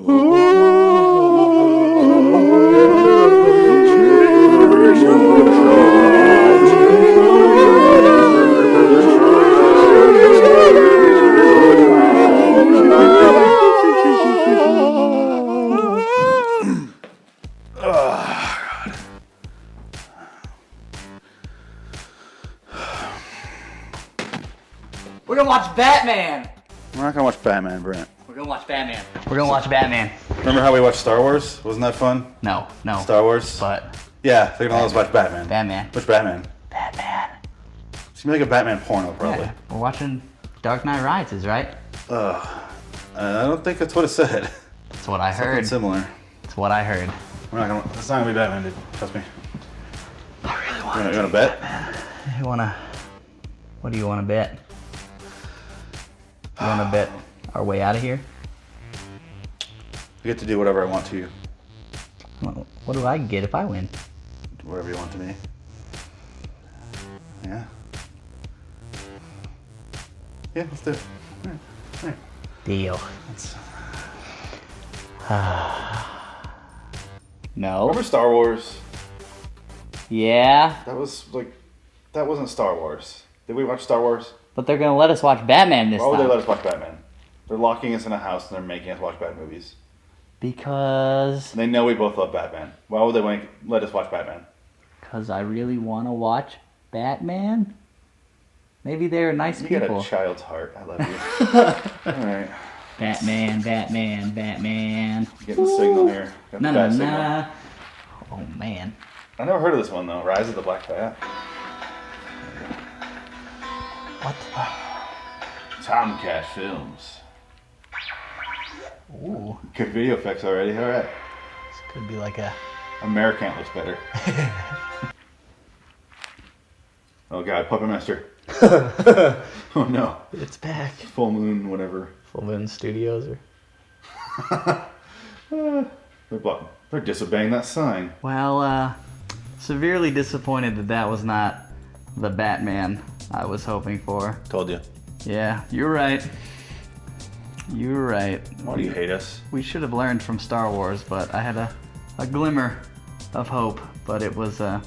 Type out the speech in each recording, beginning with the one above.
We're gonna watch Batman! We're not gonna watch Batman, Brent. We're gonna watch Batman. We're gonna watch Batman. Remember how we watched Star Wars? Wasn't that fun? No. Star Wars? But... Yeah, they're gonna let us watch Batman. Batman. Which Batman? Batman. It's gonna be like a Batman porno, probably. Yeah, we're watching Dark Knight Rises, right? I don't think that's what it said. That's what I heard. Something similar. That's what I heard. We're not gonna... It's not gonna be Batman, dude. Trust me. I really want You wanna bet? Batman. What do you wanna bet? You wanna bet our way out of here? I get to do whatever I want to you. What do I get if I win? Whatever you want to me. Yeah. Yeah, let's do it. All right. Deal. No. Remember Star Wars? Yeah, That wasn't Star Wars. Did we watch Star Wars? but they're gonna let us watch Batman this Why would time. they let us watch Batman? They're locking us in a house and they're making us watch bad movies. Because And they know we both love Batman. Why would they let us watch Batman? I really want to watch Batman. Maybe they're nice You people. got a child's heart. I love you. All right. Batman. Getting the signal here. Got the Na na bat signal. na. Oh man. I never heard of this one though. Rise of the Black Bat. What? Tomcat Films. Ooh. Good video effects already. All right. This could be like a... Americant looks better. Oh god, Puppet Master. Oh no. It's back. Full Moon, whatever. Full Moon Studios or... They're disobeying that sign. Well, severely disappointed that was not the Batman I was hoping for. Told you. Yeah, you're right. You're right. Why do you hate us? We should have learned from Star Wars, but I had a glimmer of hope, but it was a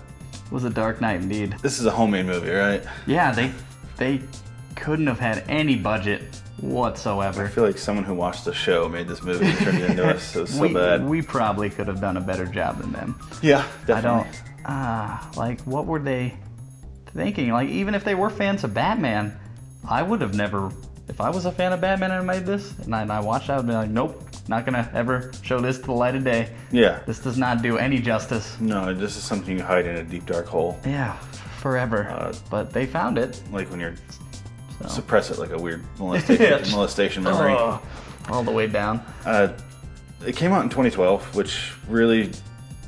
dark night indeed. This is a homemade movie, right? Yeah, they couldn't have had any budget I whatsoever. feel like someone who watched the show made this movie and turned it into us. It was so bad. We probably could have done a better job than them. Yeah, definitely. Like, what were they thinking? Like, even if they were fans of Batman, I would have never, if I was a fan of Batman and I made this, and I watched it, I would be like, nope, not gonna ever show this to the light of day. Yeah. This does not do any justice. No, this is something you hide in a deep dark hole. Yeah, forever. But they found it. Like when you're So. suppress it like a weird molestation memory. All the way down. It came out in 2012, which really,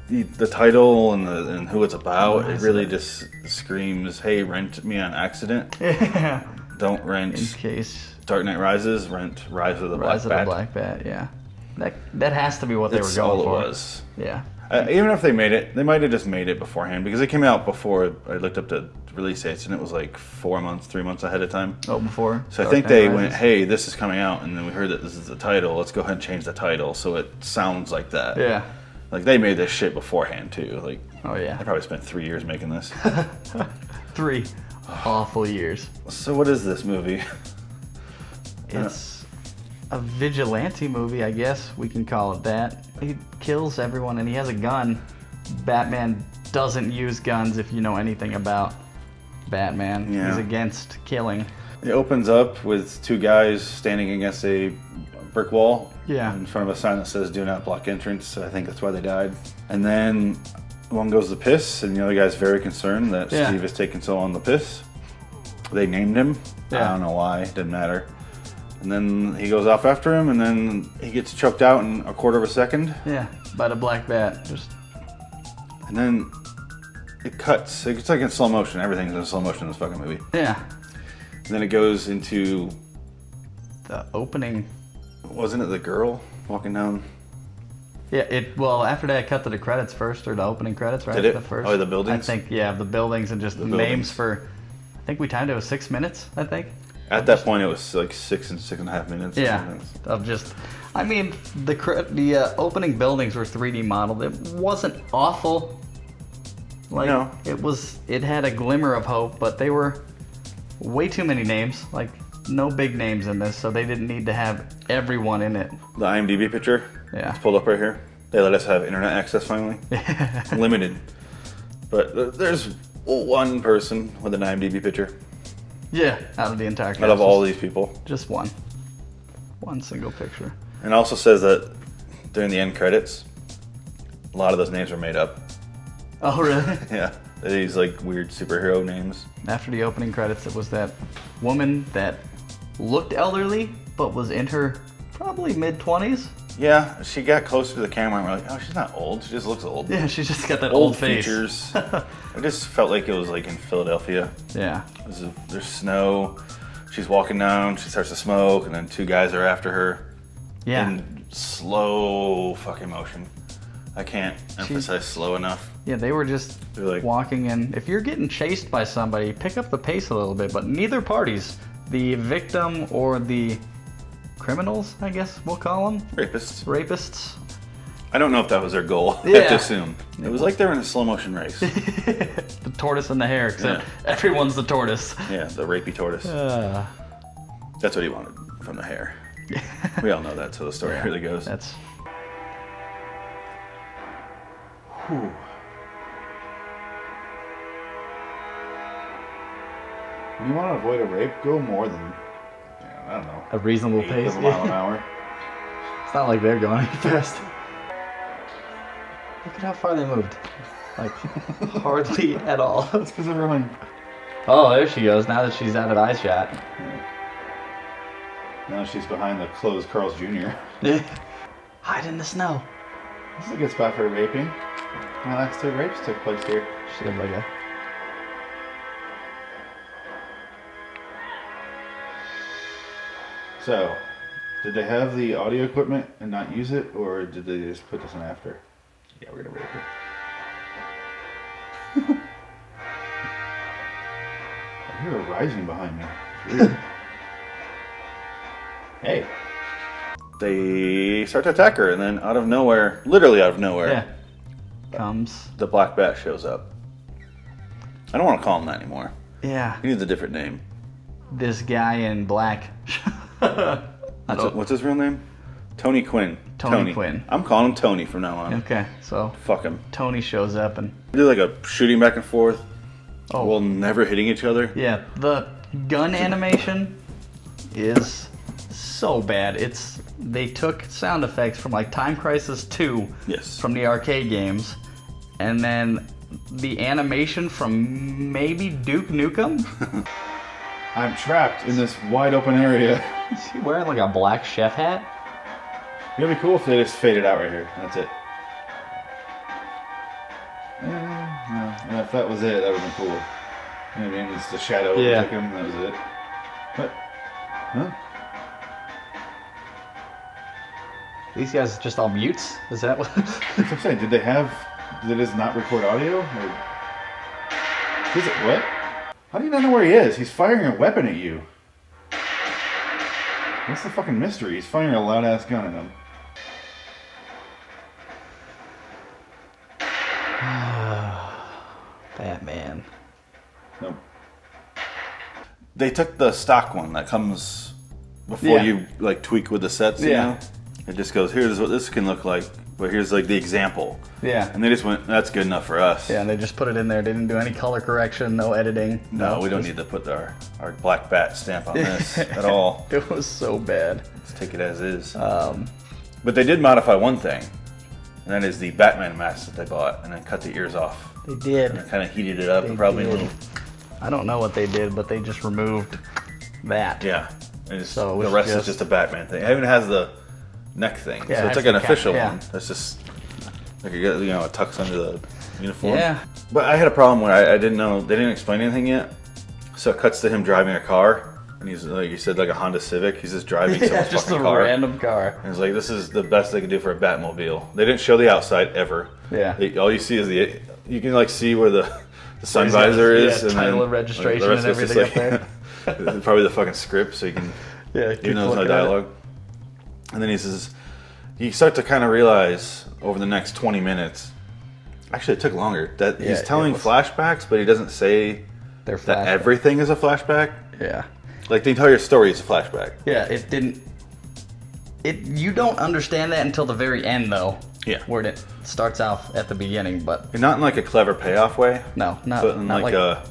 the title and who it's about, it really just screams, hey, rent me on accident. Yeah. Don't rent In case. Dark Knight Rises, rent Rise of the Rise Black of the Bat. Black Bat, yeah. That has to be what they That's were going all for. it was. Yeah. Even if they made it, they might have just made it beforehand because it came out before I looked up the release dates and it was like 3 months ahead of time. Oh, before? So I Dark think Knight they Rises? went, hey, this is coming out, and then we heard that this is the title. Let's go ahead and change the title so it sounds like that. Yeah. Like they made this shit beforehand too. Like, Oh, yeah. I probably spent 3 years making this. 3 awful years. So what is this movie? It's a vigilante movie, I guess we can call it that. He kills everyone and he has a gun. Batman doesn't use guns if you know anything about Batman. Yeah. He's against killing. It opens up with 2 guys standing against a brick wall. Yeah. In front of a sign that says "Do not block entrance." I think that's why they died. And then one goes to piss, and the other guy's very concerned that Yeah. Steve is taking so long to piss. They named him. Yeah. I don't know why. Didn't matter. And then he goes off after him, and then he gets choked out in a quarter of a second. Yeah, by the Black Bat. And then it cuts. It's like in slow motion. Everything's in slow motion in this fucking movie. Yeah. And then it goes into, The opening. wasn't it the girl walking down? Yeah, well, after that, cut to the credits first, or the opening credits, right? Did it? The first. Oh, the buildings? I think, yeah, the buildings and just the names buildings. for, I think we timed it was 6 minutes, I think. At that point, it was like 6 and 6.5 minutes. or Yeah, something. of just I mean, the opening buildings were 3D modeled. It wasn't awful. Like, No. It had a glimmer of hope, but they were way too many names. Like, no big names in this, so they didn't need to have everyone in it. The IMDb picture. Yeah. It's pulled up right here. They let us have internet access finally. Limited. But there's one person with an IMDb picture. Yeah, out of the entire cast. Out of all these people. Just one. One single picture. And it also says that during the end credits, a lot of those names were made up. Oh, really? Yeah. These like weird superhero names. After the opening credits, it was that woman that looked elderly, but was in her probably mid-20s. Yeah, she got closer to the camera and we're like, oh, she's not old. She just looks old. Yeah, she just got that old face. Features. It just felt like it was like in Philadelphia. Yeah. There's snow. She's walking down. She starts to smoke, and then two guys are after her. Yeah. In slow fucking motion. I can't emphasize slow enough. Yeah, they were just like, walking in. If you're getting chased by somebody, pick up the pace a little bit. But neither parties, the victim or the criminals, I guess we'll call them. Rapists. I don't know if that was their goal. Yeah. I have to assume. It was like they were in a slow motion race. The tortoise and the hare, except everyone's the tortoise. Yeah, the rapey tortoise. That's what he wanted from the hare. We all know that's how the story really goes. That's... Whew. When you want to avoid a rape, go more than, I don't know, a reasonable 8 pace. mile an hour. It's not like they're going any fast. Look at how far they moved. Like, hardly at all. That's because they're running. Oh, there she goes, now that she's out of eye shot. Yeah. Now she's behind the closed Carl's Jr. Yeah. Hide in the snow. This is a good spot for raping. My last 2 rapes took place here. She looked like a... So, did they have the audio equipment and not use it, or did they just put this in after? Yeah, we're gonna rape her. I hear a rising behind me. It's weird. Hey. They start to attack her, and then out of nowhere, literally out of nowhere, comes the black bat shows up. I don't want to call him that anymore. Yeah. He needs a different name. This guy in black. What's his real name? Tony Quinn. Tony Quinn. I'm calling him Tony from now on. Okay, so fuck him. Tony shows up and do like a shooting back and forth. Oh. While never hitting each other. Yeah, the gun animation is so bad. They took sound effects from like Time Crisis 2 from the arcade games, and then the animation from maybe Duke Nukem. I'm trapped in this wide open area. Is he wearing like a black chef hat? It'd be cool if they just faded out right here. That's it. Yeah, if that was it, that would have been cool. You know what I mean? It's the shadow took him, and that was it. What? Huh? These guys just all mutes? Is that what? That's what I'm saying. Did they just not record audio? Or... Is it what? How do you not know where he is? He's firing a weapon at you. What's the fucking mystery? He's firing a loud ass gun at him. Batman. Nope. They took the stock one that comes before you like tweak with the sets, you know? It just goes, here's what this can look like, but here's like the example. Yeah. And they just went, that's good enough for us. Yeah, and they just put it in there. They didn't do any color correction, no editing. No, we don't need to put our black bat stamp on this at all. It was so bad. Let's take it as is. But they did modify one thing, and that is the Batman mask that they bought, and then cut the ears off. They did. And kind of heated it up, and probably a little... I don't know what they did, but they just removed that. Yeah. So the rest is just a Batman thing. It even has the neck thing. Yeah, so it's like an official one. That's just like it tucks under the uniform. Yeah. But I had a problem where I didn't know, they didn't explain anything yet. So it cuts to him driving a car, and he's like you said, like a Honda Civic. He's just driving someone's just fucking a car. random car. And it's like, this is the best they could do for a Batmobile. They didn't show the outside ever. Yeah. All you see is you can like see where the sun visor is. Yeah, and title then, and registration like, and everything up there. Probably the fucking script, so you can. Yeah, even though there's no dialogue. And then he says, you start to kind of realize over the next 20 minutes, actually it took longer, that he's telling flashbacks, but he doesn't say that everything is a flashback. Yeah. Like the entire story is a flashback. Yeah, you don't understand that until the very end, though. Yeah. Where it starts off at the beginning, but... And not in like a clever payoff way. No, not... But in not like a...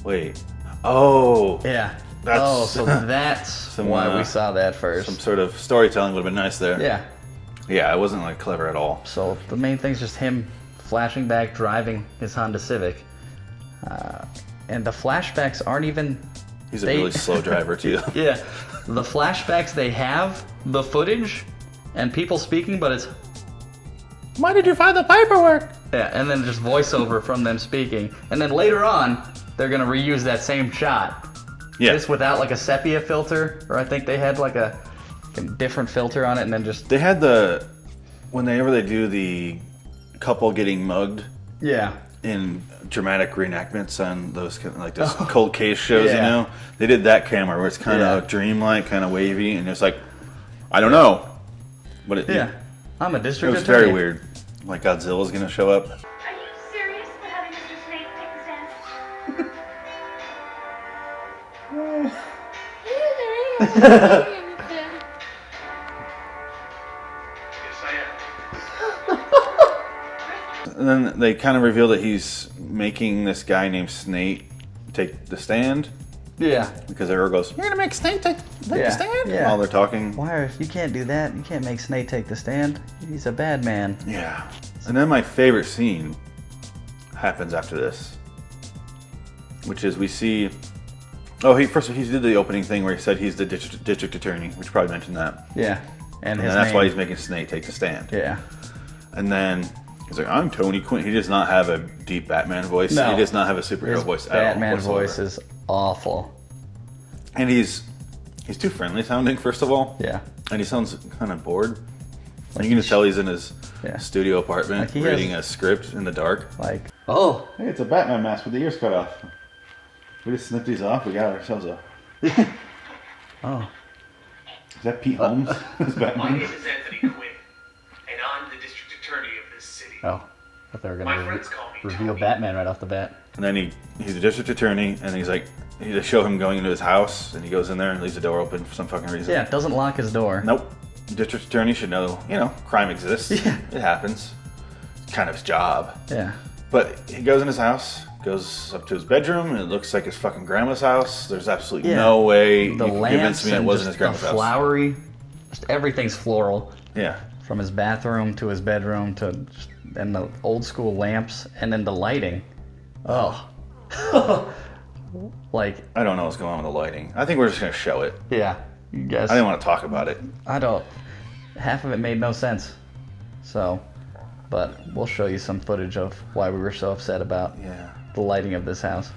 Wait. Oh. Yeah. That's, so that's why we saw that first. Some sort of storytelling would have been nice there. Yeah. Yeah, it wasn't like clever at all. So the main thing's just him flashing back, driving his Honda Civic. And the flashbacks aren't even... He's a really slow driver, too. Yeah. The flashbacks, they have the footage and people speaking, but it's... Why did you find the paperwork? Yeah, and then just voiceover from them speaking. And then later on, they're going to reuse that same shot. Yeah. Just without like a sepia filter, or I think they had like a different filter on it, and then just... They had whenever they do the couple getting mugged. Yeah. In dramatic reenactments on those like those cold case shows, you know, they did that camera where it's kind of dreamlike, kind of wavy, and it's like, I don't know, but I'm a district attorney. It was very weird. Like Godzilla's gonna show up. Are you serious about having Mr. Snake take the stand? And then they kind of reveal that he's making this guy named Snake take the stand. Yeah. Because Arrow goes, "You're gonna make Snake take the stand?" Yeah. While they're talking. You can't do that. You can't make Snake take the stand. He's a bad man. Yeah. And then my favorite scene happens after this, which is we see. Oh, he did the opening thing where he said he's the district attorney, which probably mentioned that. Yeah. And that's why he's making Snake take the stand. Yeah. And then he's like, "I'm Tony Quinn." He does not have a deep Batman voice. No. He does not have a superhero voice at all. Batman voice is awful. And he's too friendly sounding, first of all. Yeah. And he sounds kind of bored. Like you can just tell he's in his studio apartment reading a script in the dark. Like, hey, it's a Batman mask with the ears cut off. We just snipped these off. We got ourselves a. Oh. Is that Pete Holmes? My name is Anthony Quinn, and I'm the district attorney of this city. Oh, I thought they were My going friends call me to reveal Tony. Batman right off the bat. And then he's a district attorney, and he's like, they show him going into his house, and he goes in there and leaves the door open for some fucking reason. Yeah, doesn't lock his door. Nope. District attorney should know, crime exists. Yeah. It happens. It's kind of his job. Yeah. But he goes in his house, goes up to his bedroom, and it looks like his fucking grandma's house. There's absolutely no way you can convince me it wasn't his grandma's house. Flowery, just everything's floral. Yeah. From his bathroom to his bedroom and the old school lamps, and then the lighting. Oh. Like, I don't know what's going on with the lighting. I think we're just going to show it. Yeah. You guys. I didn't want to talk about it. Half of it made no sense. So, but we'll show you some footage of why we were so upset about the lighting of this house.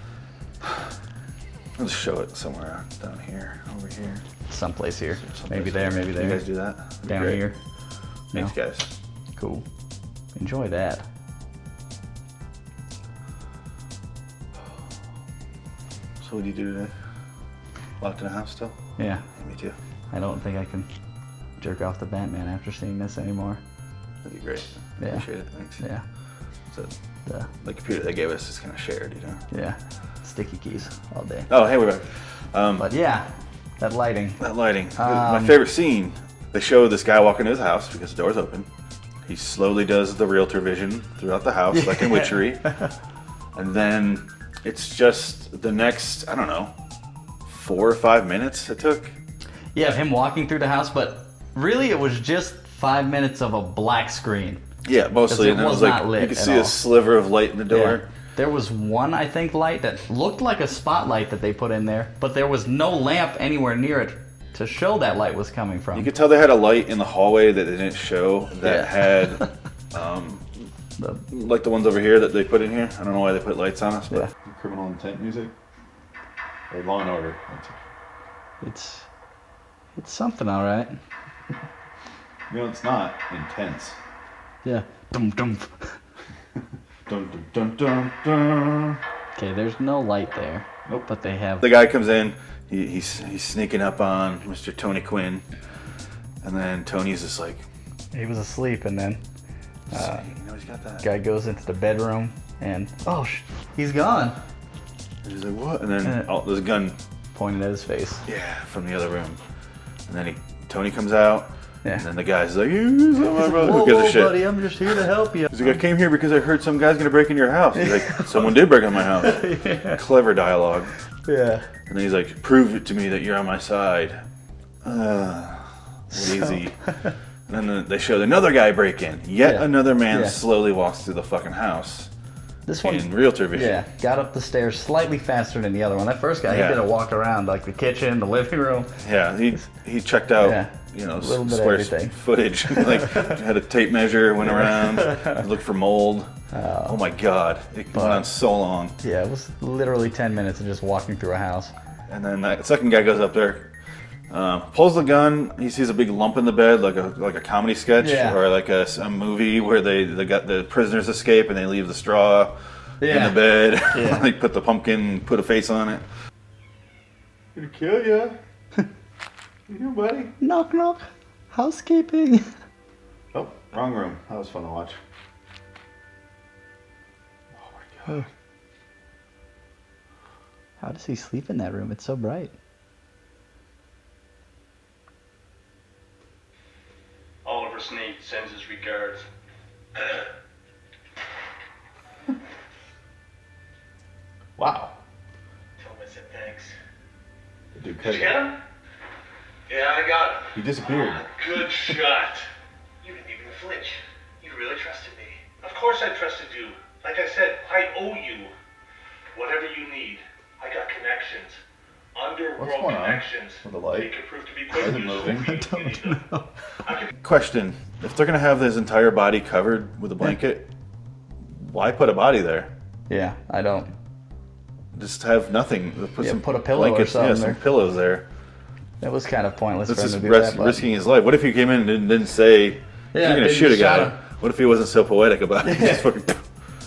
Let's show it somewhere down here, over here. Someplace here. Maybe there, maybe there. You guys do that? Down Great. here. Thanks, guys. Cool. Enjoy that. So what do you do today? Locked in a house still? Yeah. Me too. I don't think I can jerk off the Batman after seeing this anymore. That'd be great. Yeah. Appreciate it. Thanks. Yeah. So the computer they gave us is kind of shared, Yeah. Sticky keys all day. Oh, hey, we're back. But yeah, that lighting. That lighting. My favorite scene, they show this guy walking into his house because the door's open. He slowly does the realtor vision throughout the house, like in Witchery. And then it's just the next, I don't know, 4 or 5 minutes it took. Yeah, him walking through the house, but really it was just 5 minutes of a black screen. Yeah, mostly. And it then was it was not like, lit you could at see all. a sliver of light in the door. Yeah. There was one, I think, light that looked like a spotlight that they put in there, but there was no lamp anywhere near it to show that light was coming from. You could tell they had a light in the hallway that they didn't show that had, like the ones over here that they put in here. I don't know why they put lights on us, but criminal intent music or Law and Order. It's something, all right. It's not intense. Yeah. Dum dum. Dun, dun, dun, dun, dun. Okay, there's no light there. Nope. But they have. The guy comes in. He's sneaking up on Mr. Tony Quinn, and then Tony's just like, He was asleep, and then You know he's got that. guy goes into the bedroom, and he's gone. He's like, what? And then there's a gun Pointed at his face. from the other room. And then Tony comes out. Yeah. And then the guy's like, you son of a brother. Whoa, Who gives a shit? buddy, I'm just here to help you. He's like, I came here because I heard some guy's gonna break into your house. He's like, someone did break into my house. Yeah. Clever dialogue. Yeah. And then he's like, prove it to me that you're on my side. Lazy. And then they showed another guy break in. Yet another man slowly walks through the fucking house. This one In realtor vision. got up the stairs slightly faster than the other one. That first guy, he did a walk around like the kitchen, the living room. Yeah, he checked out, a little bit of square everything. footage. Like had a tape measure, went around, looked for mold. Oh my god, it went on so long. Yeah, it was literally 10 minutes of just walking through a house. And then that second guy goes up there, pulls the gun. He sees a big lump in the bed, like a comedy sketch or like a movie where the prisoners escape and they leave the straw in the bed. Like put the pumpkin, put a face on it. Gonna kill ya. You here, buddy? Knock, knock. Housekeeping. Oh, wrong room. That was fun to watch. Oh my god. How does he sleep in that room? It's so bright. Oliver Sneed sends his regards. Wow. Tell him I said thanks. Dude, Did you get him? Yeah, I got him. He disappeared. Ah, good shot. You didn't even flinch. You really trusted me. Of course I trusted you. Like I said, I owe you. Whatever you need. I got connections. Underworld What's going on connections. with the light? They could prove to be Why is quite it useful moving? if you needed them. I could Question: if they're gonna have his entire body covered with a blanket, why put a body there? Yeah, I don't. Just have nothing. Put a pillow or blankets, something some there. pillows there. It was kind of pointless That's for him just to do that. But risking his life. What if he came in and didn't say you're gonna they shoot a just shot guy? him. What if he wasn't so poetic about it? Just fucking,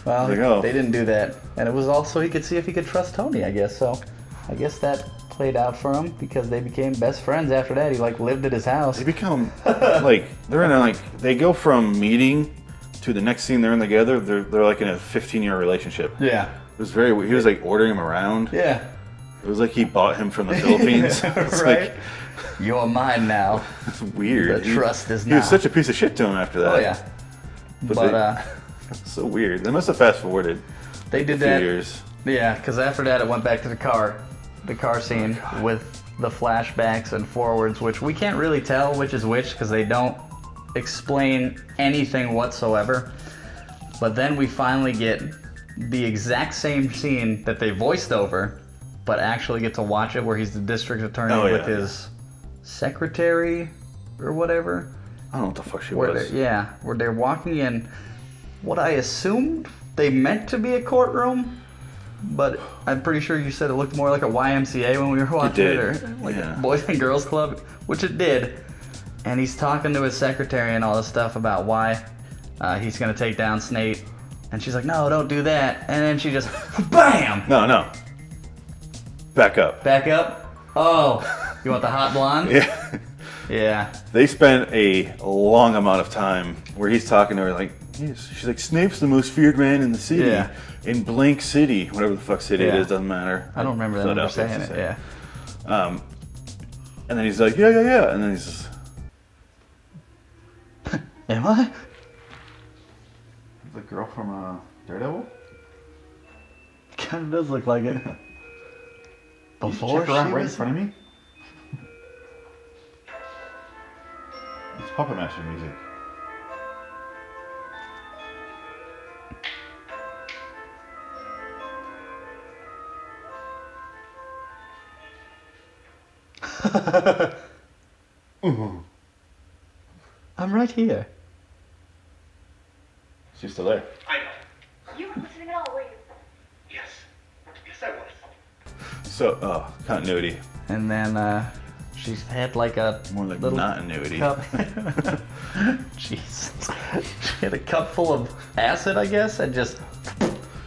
Well, like, oh. they didn't do that. And it was also he could see if he could trust Tony, I guess. So I guess that played out for him because they became best friends after that. He lived at his house. They become they're in they go from meeting to the next scene they're in together. They're like in a 15-year relationship. Yeah. It was very weird. He was like ordering him around. Yeah. It was like he bought him from the Philippines. It's Right? like, You're mine now. it's weird. The trust is He now. was such a piece of shit to him after that. Oh yeah. But so weird. They must have fast forwarded they did a few that. years. Yeah, because after that it went back to the car scene with the flashbacks and forwards, which we can't really tell which is which because they don't explain anything whatsoever. But then we finally get the exact same scene that they voiced over, but actually get to watch it where he's the district attorney with his secretary or whatever. I don't know what the fuck she Where was. where they're walking in what I assumed they meant to be a courtroom, but I'm pretty sure you said it looked more like a YMCA when we were watching did. or like a Boys and Girls Club, which it did. And he's talking to his secretary and all this stuff about why he's gonna take down Snake, and she's like, "No, don't do that." And then she just, BAM! No. Back up. Back up. Oh, you want the hot blonde? Yeah. Yeah. They spent a long amount of time where he's talking to her like, yes. She's like, Snape's the most feared man in the city. Yeah. In blank city. Whatever the fuck city it is, doesn't matter. I don't remember them ever saying it. Yeah. And then he's like, yeah. And then he's just, Am I? the girl from Daredevil? Kind of does look like it. Before check around she right in was front of me? It's Puppet Master music. I'm right here. She's still there. I know. You weren't listening at all, were you? Yes. Yes, I was. So, continuity. And then she had like a More like little not-annuity. cup. Jeez. She had a cup full of acid, I guess, and just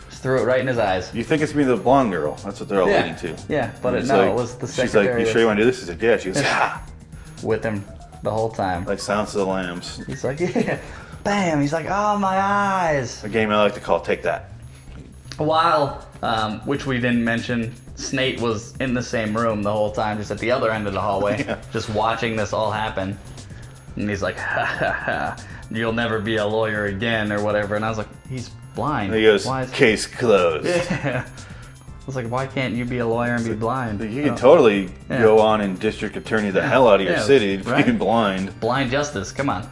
threw it right in his eyes. You think it's me, the blonde girl. That's what they're all leading to. Yeah, but It's no, like- it was the She's like, secretary you sure you want to do this? He said, yeah. She goes, ah. with him the whole time. Like Silence of the Lambs. He's like, yeah, bam. He's like, oh, my eyes. A game I like to call Take That. While, which we didn't mention, Snate was in the same room the whole time, just at the other end of the hallway, Yeah. just watching this all happen. And he's like, ha ha ha, you'll never be a lawyer again, or whatever. And I was like, he's blind. And he goes, Why is... case closed. Yeah. I was like, why can't you be a lawyer and be blind? You can totally go on and district attorney the hell out of your city right? being blind. Blind justice, come on.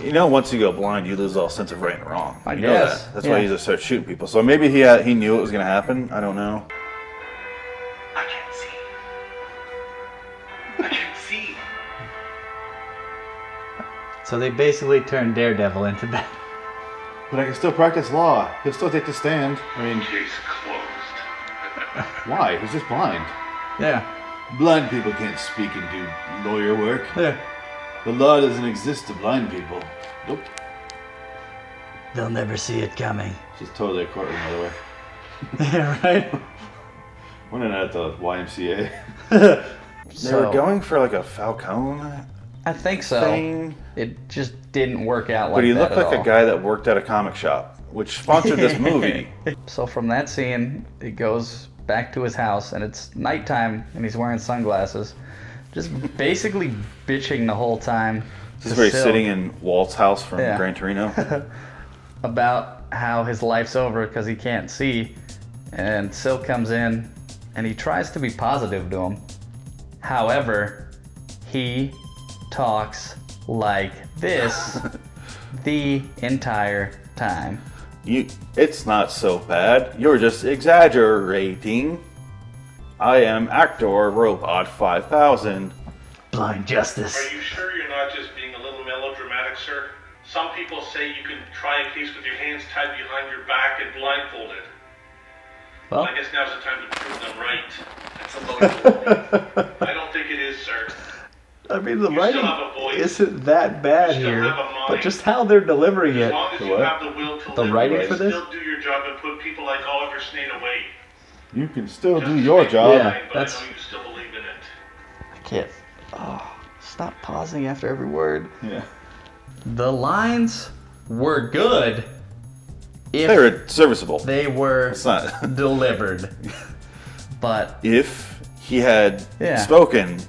You know, once you go blind, you lose all sense of right and wrong. I You know guess, that. That's why he just starts shooting people. So maybe he knew it was going to happen. I don't know. I can't see. I can't see. So they basically turned Daredevil into that. But I can still practice law. He'll still take the stand. I mean, Case closed. why? He's just blind. Yeah. Blind people can't speak and do lawyer work. Yeah. The law doesn't exist to blind people. Nope. They'll never see it coming. She's totally a courtroom, by the way. Yeah, right? We're not at the YMCA. They So- were going for like a Falcone I think so. thing. It just didn't work out like But he that looked at like all. a guy that worked at a comic shop, which sponsored this movie. So from that scene, he goes back to his house, and it's nighttime, and he's wearing sunglasses, just basically bitching the whole time. This is to where he's Silk sitting in Walt's house from Yeah. Gran Torino. about how his life's over because he can't see, and Silk comes in, and he tries to be positive to him. However, he talks like this the entire time. It's not so bad. You're just exaggerating. I am Actor Robot 5000. Blind justice. Are you sure you're not just being a little melodramatic, sir? Some people say you can try a case with your hands tied behind your back and blindfolded. Well, I guess now's the time to prove them right. That's a load. I don't think it is, sir. I mean, the You writing still have a voice. isn't that bad You still here, have a mind. but just how they're delivering As it. long as you What? have the will to The live, writing you for can this? still do your job and put people like Oliver Snade away. You can still Just do your make job. it Yeah, right, but that's- I know you still believe in it. I can't. Oh, stop pausing after every word. Yeah. The lines were good if They were serviceable. they were It's not. delivered. But If he had Yeah. spoken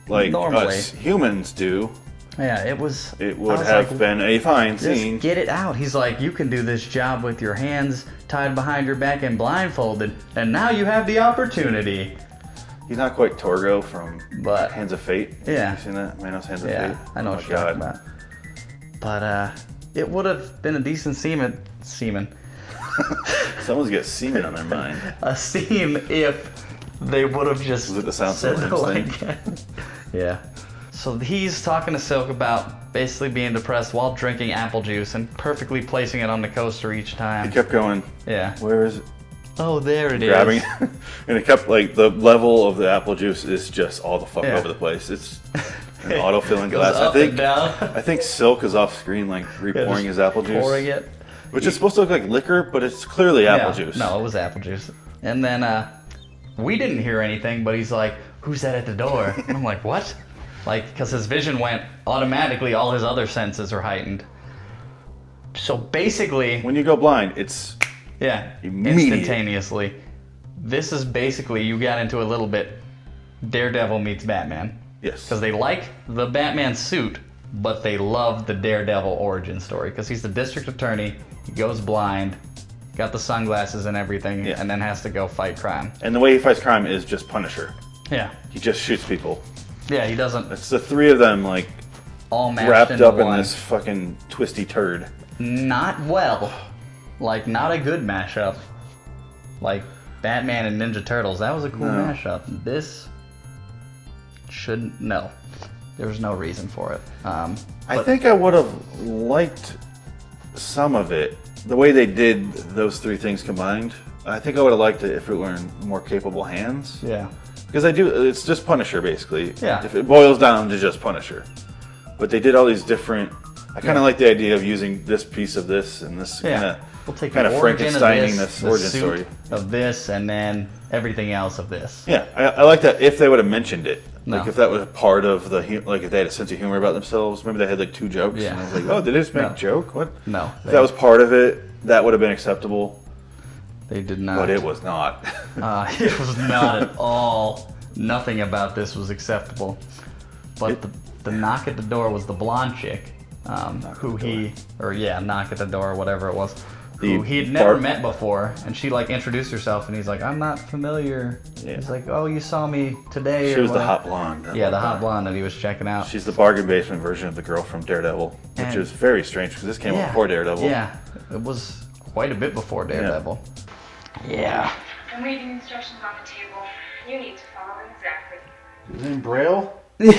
like Normally. us humans do, yeah, it was. it I would was have like, been a fine just scene. get it out. He's like, you can do this job with your hands tied behind your back and blindfolded, and now you have the opportunity. He's not quite Torgo from But- Hands of Fate. Yeah. You seen that? Manos Hands of Yeah, Fate? I know Oh what my you're talking God. about. But it would have been a decent semen, Someone's got semen on their mind. a scene if they would have just Was it the Sound said Swords it like yeah. So he's talking to Silk about basically being depressed while drinking apple juice and perfectly placing it on the coaster each He time. kept going, Yeah. where is it? Oh, there it is. Grabbing it. And it kept, like, the level of the apple juice is just all the fuck Yeah. over the place. It's an autofilling Goes glass. up and down. I think Silk is off screen, like, repouring his apple juice. Pouring it. Which is supposed to look like liquor, but it's clearly apple Yeah. juice. No, it was apple juice. And then we didn't hear anything, but he's like, who's that at the door? And I'm like, what? Like, because his vision went automatically, all his other senses are heightened. So basically, When you go blind, it's yeah, Immediate. instantaneously. This is basically, you got into a little bit, Daredevil meets Batman. yes. Because they like the Batman suit, but they love the Daredevil origin story. Because he's the district attorney, he goes blind, got the sunglasses and everything, Yeah. and then has to go fight crime. And the way he fights crime is just Punisher. Yeah. He just shoots people. Yeah, he doesn't It's the three of them, like, all matched wrapped into up in one. this fucking twisty turd. Not well. Like, not a good mashup. Like, Batman and Ninja Turtles, that was a cool No. mashup. This shouldn't, no. There was no reason for it. I But- think I would have liked some of it. The way they did those three things combined. I think I would have liked it if it were in more capable hands. Yeah. Because it's just Punisher, basically. Yeah. If it boils down to just Punisher. But they did all these different... I kind of like the idea of using this piece of this and this Yeah. We'll take kind the of origin of Frankensteining this, this the origin suit story. of this, and then everything else of this. Yeah, I like that if they would have mentioned it. No. Like if that was part of the like if they had a sense of humor about themselves, maybe they had like 2 jokes. Yeah. And I was like, oh, did they just make a joke? What? No. If that was part of it, that would have been acceptable. They did not. But it was not. It was not at all. Nothing about this was acceptable. But the knock at the door was the blonde chick, who knock at the door, whatever it was. Who he had never met before, and she like introduced herself, and he's like, "I'm not familiar." Yeah. He's like, "Oh, you saw me today." She was the hot blonde. Yeah, the hot blonde that he was checking out. She's the bargain basement version of the girl from Daredevil, which is very strange because this came out before Daredevil. Yeah, it was quite a bit before Daredevil. Yeah. I'm reading instructions on the table. You need to follow them exactly. Is it in Braille? No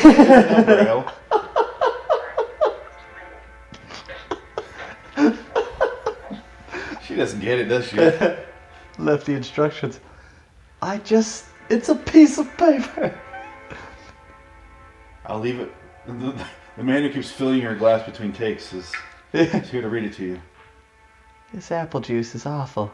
Braille. She doesn't get it, does she? Left the instructions. It's a piece of paper. I'll leave it. The man who keeps filling your glass between takes is here to read it to you. This apple juice is awful.